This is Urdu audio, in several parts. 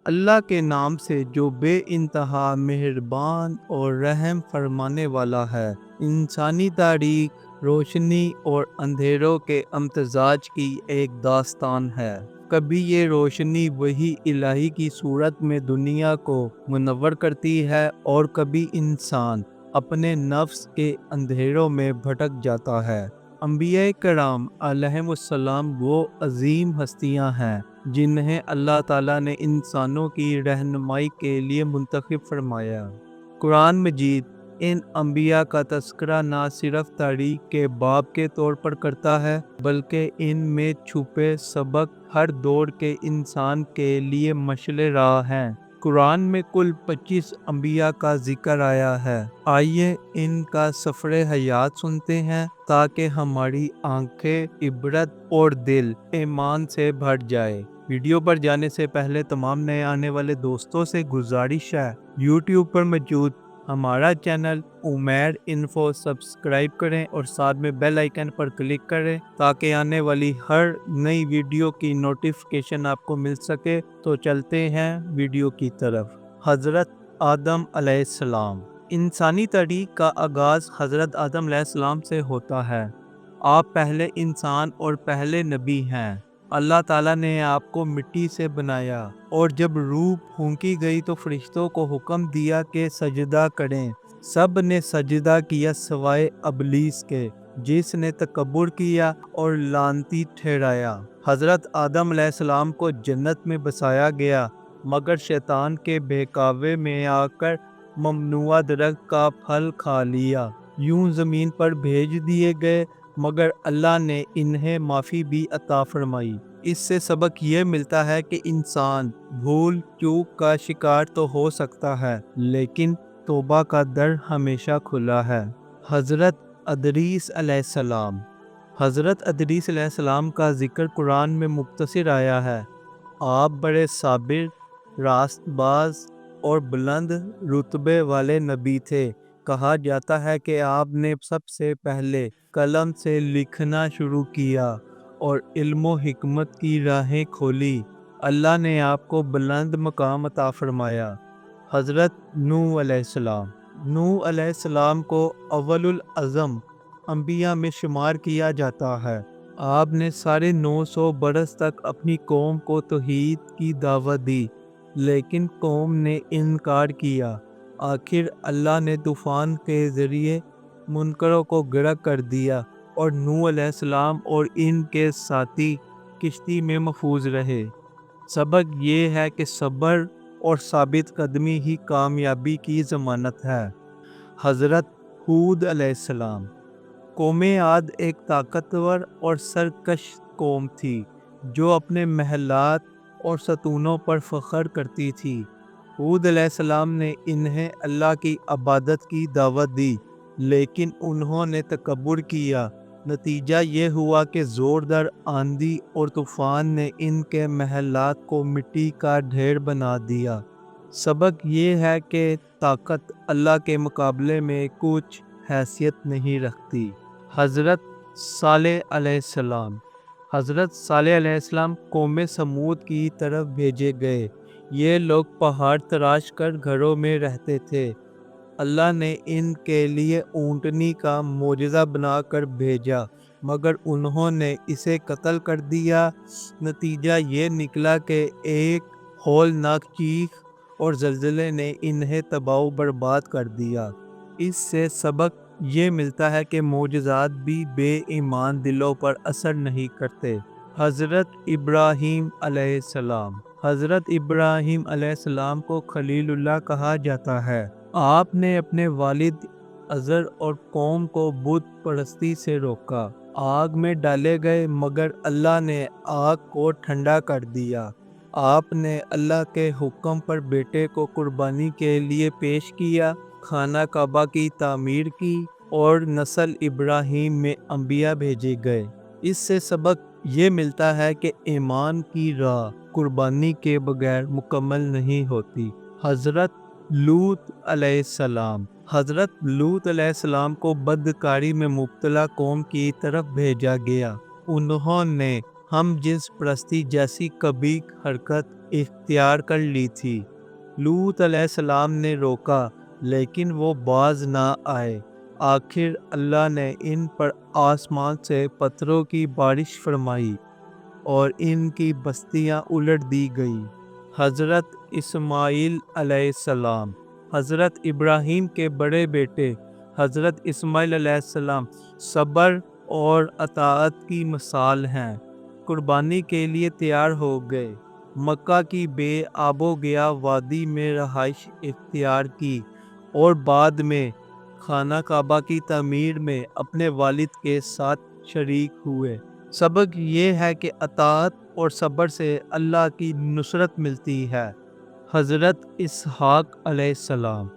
اللہ کے نام سے جو بے انتہا مہربان اور رحم فرمانے والا ہے۔ انسانی تاریخ روشنی اور اندھیروں کے امتزاج کی ایک داستان ہے۔ کبھی یہ روشنی وحی الہی کی صورت میں دنیا کو منور کرتی ہے اور کبھی انسان اپنے نفس کے اندھیروں میں بھٹک جاتا ہے۔ انبیاء کرام علیہم السلام وہ عظیم ہستیاں ہیں جنہیں اللہ تعالیٰ نے انسانوں کی رہنمائی کے لیے منتخب فرمایا۔ قرآن مجید ان انبیاء کا تذکرہ نہ صرف تاریخ کے باب کے طور پر کرتا ہے بلکہ ان میں چھپے سبق ہر دور کے انسان کے لیے مشعل راہ ہیں۔ قرآن میں کل 25 انبیاء کا ذکر آیا ہے۔ آئیے ان کا سفر حیات سنتے ہیں تاکہ ہماری آنکھیں عبرت اور دل ایمان سے بھر جائے۔ ویڈیو پر جانے سے پہلے تمام نئے آنے والے دوستوں سے گزارش ہے یوٹیوب پر موجود ہمارا چینل عمیر انفو سبسکرائب کریں اور ساتھ میں بیل آئیکن پر کلک کریں تاکہ آنے والی ہر نئی ویڈیو کی نوٹیفیکیشن آپ کو مل سکے۔ تو چلتے ہیں ویڈیو کی طرف۔ حضرت آدم علیہ السلام۔ انسانی تاریخ کا آغاز حضرت آدم علیہ السلام سے ہوتا ہے۔ آپ پہلے انسان اور پہلے نبی ہیں۔ اللہ تعالیٰ نے آپ کو مٹی سے بنایا اور جب روح پھونکی گئی تو فرشتوں کو حکم دیا کہ سجدہ کریں۔ سب نے سجدہ کیا سوائے ابلیس کے جس نے تکبر کیا اور لعنتی ٹھہرایا۔ حضرت آدم علیہ السلام کو جنت میں بسایا گیا مگر شیطان کے بہکاوے میں آ کر ممنوعہ درخت کا پھل کھا لیا۔ یوں زمین پر بھیج دیے گئے مگر اللہ نے انہیں معافی بھی عطا فرمائی۔ اس سے سبق یہ ملتا ہے کہ انسان بھول چوک کا شکار تو ہو سکتا ہے لیکن توبہ کا در ہمیشہ کھلا ہے۔ حضرت ادریس علیہ السلام۔ حضرت ادریس علیہ السلام کا ذکر قرآن میں مختصر آیا ہے۔ آپ بڑے صابر، راست باز اور بلند رتبے والے نبی تھے۔ کہا جاتا ہے کہ آپ نے سب سے پہلے قلم سے لکھنا شروع کیا اور علم و حکمت کی راہیں کھولی۔ اللہ نے آپ کو بلند مقام عطا فرمایا۔ حضرت نوح علیہ السلام۔ نوح علیہ السلام کو اول العزم انبیاء میں شمار کیا جاتا ہے۔ آپ نے 950 برس تک اپنی قوم کو توحید کی دعوت دی لیکن قوم نے انکار کیا۔ آخر اللہ نے طوفان کے ذریعے منکروں کو غرق کر دیا اور نوح علیہ السلام اور ان کے ساتھی کشتی میں محفوظ رہے۔ سبق یہ ہے کہ صبر اور ثابت قدمی ہی کامیابی کی ضمانت ہے۔ حضرت ہود علیہ السلام۔ قوم عاد ایک طاقتور اور سرکش قوم تھی جو اپنے محلات اور ستونوں پر فخر کرتی تھی۔ ہود علیہ السلام نے انہیں اللہ کی عبادت کی دعوت دی لیکن انہوں نے تکبر کیا۔ نتیجہ یہ ہوا کہ زوردار آندھی اور طوفان نے ان کے محلات کو مٹی کا ڈھیر بنا دیا۔ سبق یہ ہے کہ طاقت اللہ کے مقابلے میں کچھ حیثیت نہیں رکھتی۔ حضرت صالح علیہ السلام۔ حضرت صالح علیہ السلام قوم سمود کی طرف بھیجے گئے۔ یہ لوگ پہاڑ تراش کر گھروں میں رہتے تھے۔ اللہ نے ان کے لیے اونٹنی کا معجزہ بنا کر بھیجا مگر انہوں نے اسے قتل کر دیا۔ نتیجہ یہ نکلا کہ ایک ہولناک چیخ اور زلزلے نے انہیں تباہ و برباد کر دیا۔ اس سے سبق یہ ملتا ہے کہ معجزات بھی بے ایمان دلوں پر اثر نہیں کرتے۔ حضرت ابراہیم علیہ السلام۔ حضرت ابراہیم علیہ السلام کو خلیل اللہ کہا جاتا ہے۔ آپ نے اپنے والد ازر اور قوم کو بت پرستی سے روکا۔ آگ میں ڈالے گئے مگر اللہ نے آگ کو ٹھنڈا کر دیا۔ آپ نے اللہ کے حکم پر بیٹے کو قربانی کے لیے پیش کیا، خانہ کعبہ کی تعمیر کی اور نسل ابراہیم میں انبیاء بھیجے گئے۔ اس سے سبق یہ ملتا ہے کہ ایمان کی راہ قربانی کے بغیر مکمل نہیں ہوتی۔ حضرت لوط علیہ السلام۔ حضرت لوط علیہ السلام کو بدکاری میں مبتلا قوم کی طرف بھیجا گیا۔ انہوں نے ہم جنس پرستی جیسی قبیح حرکت اختیار کر لی تھی۔ لوط علیہ السلام نے روکا لیکن وہ باز نہ آئے۔ آخر اللہ نے ان پر آسمان سے پتھروں کی بارش فرمائی اور ان کی بستیاں الٹ دی گئی۔ حضرت اسماعیل علیہ السلام، حضرت ابراہیم کے بڑے بیٹے حضرت اسماعیل علیہ السلام صبر اور اطاعت کی مثال ہیں۔ قربانی کے لیے تیار ہو گئے، مکہ کی بے آب و گیا وادی میں رہائش اختیار کی اور بعد میں خانہ کعبہ کی تعمیر میں اپنے والد کے ساتھ شریک ہوئے۔ سبق یہ ہے کہ اطاعت اور صبر سے اللہ کی نصرت ملتی ہے۔ حضرت اسحاق علیہ السلام،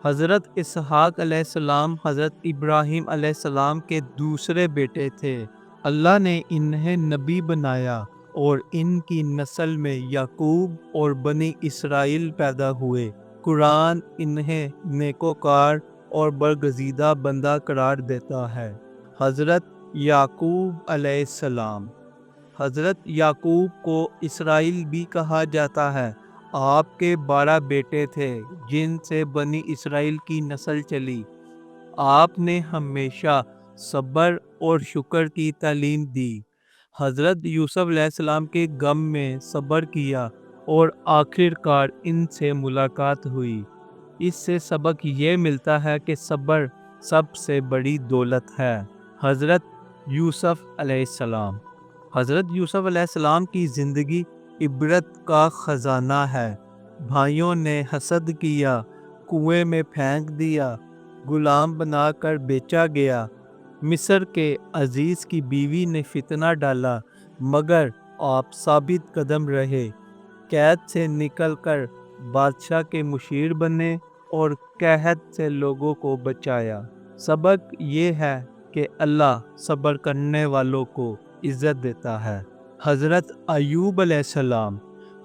حضرت اسحاق علیہ السلام حضرت ابراہیم علیہ السلام کے دوسرے بیٹے تھے۔ اللہ نے انہیں نبی بنایا اور ان کی نسل میں یعقوب اور بنی اسرائیل پیدا ہوئے۔ قرآن انہیں نیکوکار اور برگزیدہ بندہ قرار دیتا ہے۔ حضرت یعقوب علیہ السلام، حضرت یعقوب کو اسرائیل بھی کہا جاتا ہے۔ آپ کے 12 بیٹے تھے جن سے بنی اسرائیل کی نسل چلی۔ آپ نے ہمیشہ صبر اور شکر کی تعلیم دی۔ حضرت یوسف علیہ السلام کے غم میں صبر کیا اور آخر کار ان سے ملاقات ہوئی۔ اس سے سبق یہ ملتا ہے کہ صبر سب سے بڑی دولت ہے۔ حضرت یوسف علیہ السلام، حضرت یوسف علیہ السلام کی زندگی عبرت کا خزانہ ہے۔ بھائیوں نے حسد کیا، کنویں میں پھینک دیا، غلام بنا کر بیچا گیا، مصر کے عزیز کی بیوی نے فتنہ ڈالا، مگر آپ ثابت قدم رہے، قید سے نکل کر بادشاہ کے مشیر بنے اور قحط سے لوگوں کو بچایا۔ سبق یہ ہے کہ اللہ صبر کرنے والوں کو عزت دیتا ہے۔ حضرت ایوب علیہ السلام،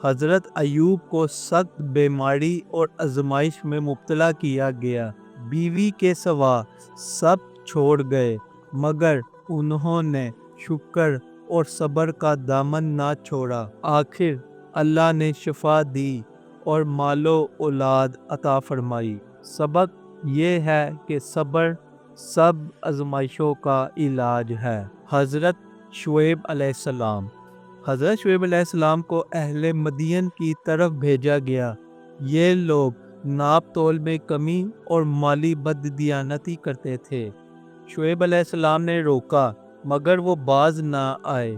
حضرت ایوب کو سخت بیماری اور آزمائش میں مبتلا کیا گیا۔ بیوی کے سوا سب چھوڑ گئے مگر انہوں نے شکر اور صبر کا دامن نہ چھوڑا۔ آخر اللہ نے شفا دی اور مال و اولاد عطا فرمائی۔ سبق یہ ہے کہ صبر سب آزمائشوں کا علاج ہے۔ حضرت شعیب علیہ السلام، حضرت شعیب علیہ السلام کو اہل مدین کی طرف بھیجا گیا۔ یہ لوگ ناپ تول میں کمی اور مالی بددیانتی کرتے تھے۔ شعیب علیہ السلام نے روکا مگر وہ باز نہ آئے۔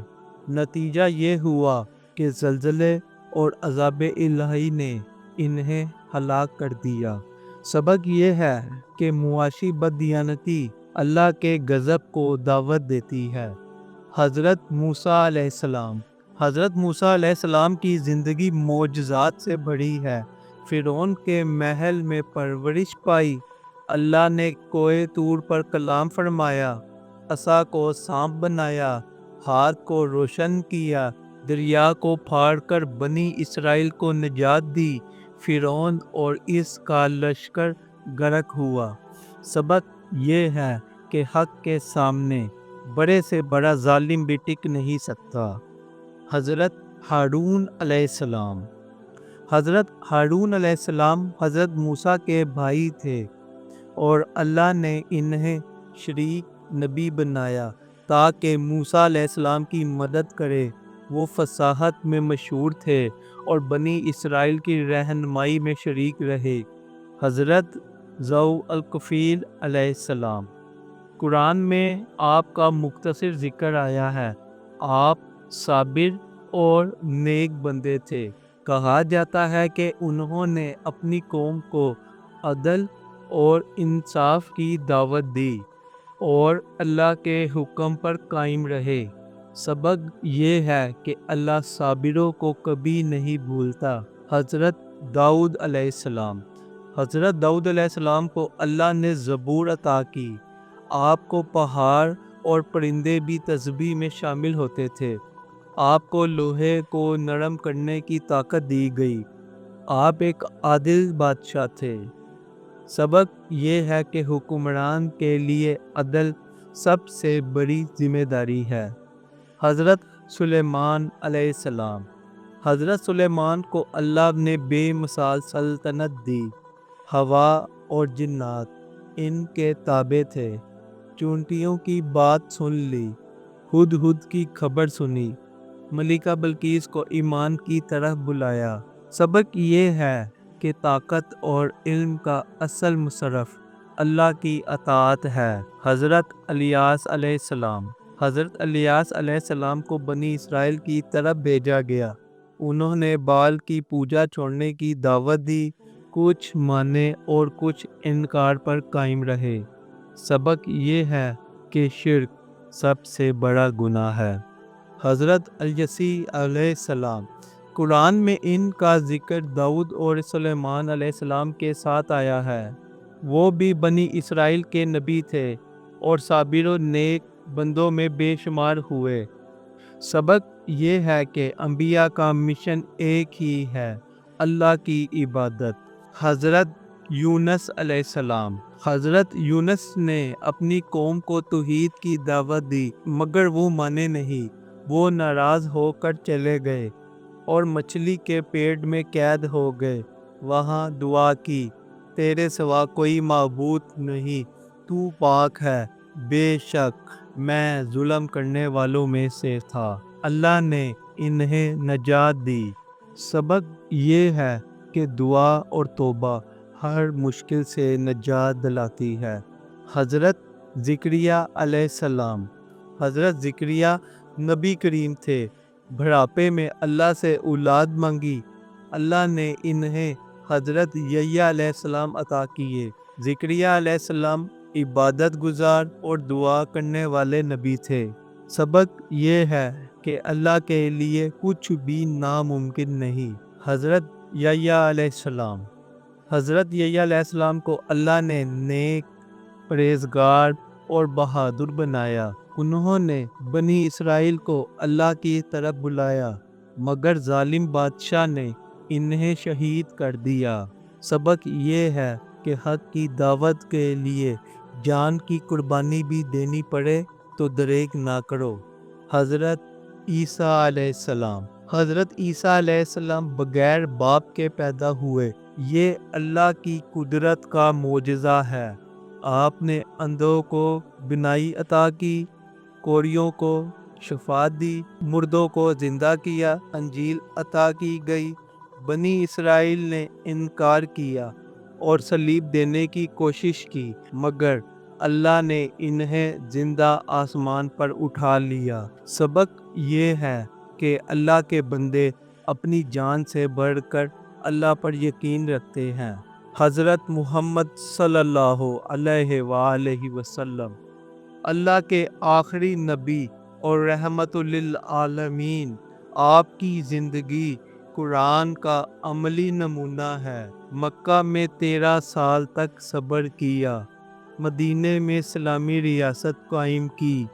نتیجہ یہ ہوا کہ زلزلے اور عذاب الہی نے انہیں ہلاک کر دیا۔ سبق یہ ہے کہ معاشی بددیانتی اللہ کے غضب کو دعوت دیتی ہے۔ حضرت موسیٰ علیہ السلام، حضرت موسیٰ علیہ السلام کی زندگی معجزات سے بھری ہے۔ فرعون کے محل میں پرورش پائی، اللہ نے کوہ طور پر کلام فرمایا، عصا کو سانپ بنایا، ہاتھ کو روشن کیا، دریا کو پھاڑ کر بنی اسرائیل کو نجات دی، فرعون اور اس کا لشکر غرق ہوا۔ سبق یہ ہے کہ حق کے سامنے بڑے سے بڑا ظالم بھی ٹک نہیں سکتا۔ حضرت ہارون علیہ السلام، حضرت ہارون علیہ السلام حضرت موسیٰ کے بھائی تھے اور اللہ نے انہیں شریک نبی بنایا تاکہ موسیٰ علیہ السلام کی مدد کرے۔ وہ فصاحت میں مشہور تھے اور بنی اسرائیل کی رہنمائی میں شریک رہے۔ حضرت ذو الکفیل علیہ السلام، قرآن میں آپ کا مختصر ذکر آیا ہے۔ آپ صابر اور نیک بندے تھے۔ کہا جاتا ہے کہ انہوں نے اپنی قوم کو عدل اور انصاف کی دعوت دی اور اللہ کے حکم پر قائم رہے۔ سبق یہ ہے کہ اللہ صابروں کو کبھی نہیں بھولتا۔ حضرت داؤد علیہ السلام، حضرت داؤد علیہ السلام کو اللہ نے زبور عطا کی۔ آپ کو پہاڑ اور پرندے بھی تسبیح میں شامل ہوتے تھے۔ آپ کو لوہے کو نرم کرنے کی طاقت دی گئی۔ آپ ایک عادل بادشاہ تھے۔ سبق یہ ہے کہ حکمران کے لیے عدل سب سے بڑی ذمہ داری ہے۔ حضرت سلیمان علیہ السلام، حضرت سلیمان کو اللہ نے بے مثال سلطنت دی۔ ہوا اور جنات ان کے تابع تھے۔ چونٹیوں کی بات سن لی، ہدہد کی خبر سنی، ملکہ بلقیس کو ایمان کی طرف بلایا۔ سبق یہ ہے کہ طاقت اور علم کا اصل مصرف اللہ کی اطاعت ہے۔ حضرت الیاس علیہ السلام حضرت الیاس علیہ السلام کو بنی اسرائیل کی طرف بھیجا گیا۔ انہوں نے بال کی پوجا چھوڑنے کی دعوت دی، کچھ مانے اور کچھ انکار پر قائم رہے۔ سبق یہ ہے کہ شرک سب سے بڑا گناہ ہے۔ حضرت الیسیع علیہ السلام قرآن میں ان کا ذکر داؤد اور سلیمان علیہ السلام کے ساتھ آیا ہے۔ وہ بھی بنی اسرائیل کے نبی تھے اور صابر و نیک بندوں میں بے شمار ہوئے۔ سبق یہ ہے کہ انبیاء کا مشن ایک ہی ہے، اللہ کی عبادت۔ حضرت یونس علیہ السلام حضرت یونس نے اپنی قوم کو توحید کی دعوت دی، مگر وہ مانے نہیں۔ وہ ناراض ہو کر چلے گئے اور مچھلی کے پیٹ میں قید ہو گئے۔ وہاں دعا کی، تیرے سوا کوئی معبود نہیں، تو پاک ہے، بے شک میں ظلم کرنے والوں میں سے تھا۔ اللہ نے انہیں نجات دی۔ سبق یہ ہے کہ دعا اور توبہ ہر مشکل سے نجات دلاتی ہے۔ حضرت زکریا علیہ السلام حضرت زکریا نبی کریم تھے۔ بڑھاپے میں اللہ سے اولاد مانگی، اللہ نے انہیں حضرت یحییٰ علیہ السلام عطا کیے۔ زکریا علیہ السلام عبادت گزار اور دعا کرنے والے نبی تھے۔ سبق یہ ہے کہ اللہ کے لیے کچھ بھی ناممکن نہیں۔ حضرت یحییٰ علیہ السلام حضرت یحییٰ علیہ السلام کو اللہ نے نیک، پرہیزگار اور بہادر بنایا۔ انہوں نے بنی اسرائیل کو اللہ کی طرف بلایا، مگر ظالم بادشاہ نے انہیں شہید کر دیا۔ سبق یہ ہے کہ حق کی دعوت کے لیے جان کی قربانی بھی دینی پڑے تو دریغ نہ کرو۔ حضرت عیسیٰ علیہ السلام حضرت عیسیٰ علیہ السلام بغیر باپ کے پیدا ہوئے۔ یہ اللہ کی قدرت کا معجزہ ہے۔ آپ نے اندھوں کو بینائی عطا کی، کوڑیوں کو شفاعت دی، مردوں کو زندہ کیا، انجیل عطا کی گئی۔ بنی اسرائیل نے انکار کیا اور صلیب دینے کی کوشش کی، مگر اللہ نے انہیں زندہ آسمان پر اٹھا لیا۔ سبق یہ ہے کہ اللہ کے بندے اپنی جان سے بڑھ کر اللہ پر یقین رکھتے ہیں۔ حضرت محمد صلی اللہ علیہ وآلہ وسلم اللہ کے آخری نبی اور رحمت للعالمین، آپ کی زندگی قرآن کا عملی نمونہ ہے۔ مکہ میں 13 سال تک صبر کیا، مدینے میں اسلامی ریاست قائم کی،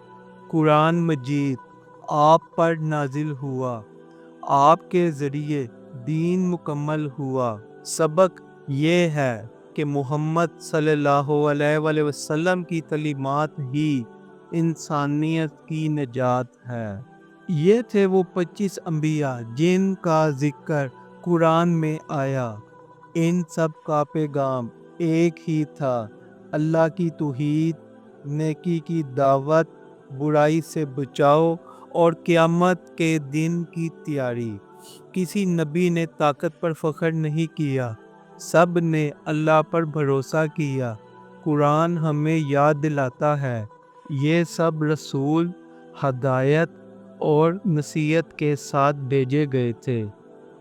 قرآن مجید آپ پر نازل ہوا، آپ کے ذریعے دین مکمل ہوا۔ سبق یہ ہے کہ محمد صلی اللہ علیہ وآلہ وسلم کی تعلیمات ہی انسانیت کی نجات ہے۔ یہ تھے وہ 25 انبیاء جن کا ذکر قرآن میں آیا۔ ان سب کا پیغام ایک ہی تھا، اللہ کی توحید، نیکی کی دعوت، برائی سے بچاؤ اور قیامت کے دن کی تیاری۔ کسی نبی نے طاقت پر فخر نہیں کیا، سب نے اللہ پر بھروسہ کیا۔ قرآن ہمیں یاد دلاتا ہے، یہ سب رسول ہدایت اور نصیحت کے ساتھ بھیجے گئے تھے۔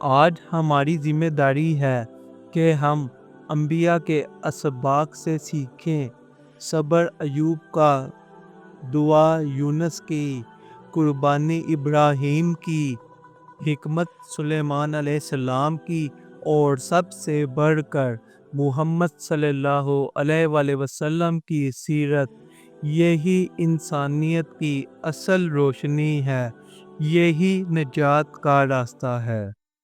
آج ہماری ذمہ داری ہے کہ ہم انبیاء کے اسباق سے سیکھیں، صبر ایوب کا، دعا یونس کی، قربانی ابراہیم کی، حکمت سلیمان علیہ السلام کی، اور سب سے بڑھ کر محمد صلی اللہ علیہ وآلہ وسلم کی سیرت۔ یہی انسانیت کی اصل روشنی ہے، یہی نجات کا راستہ ہے۔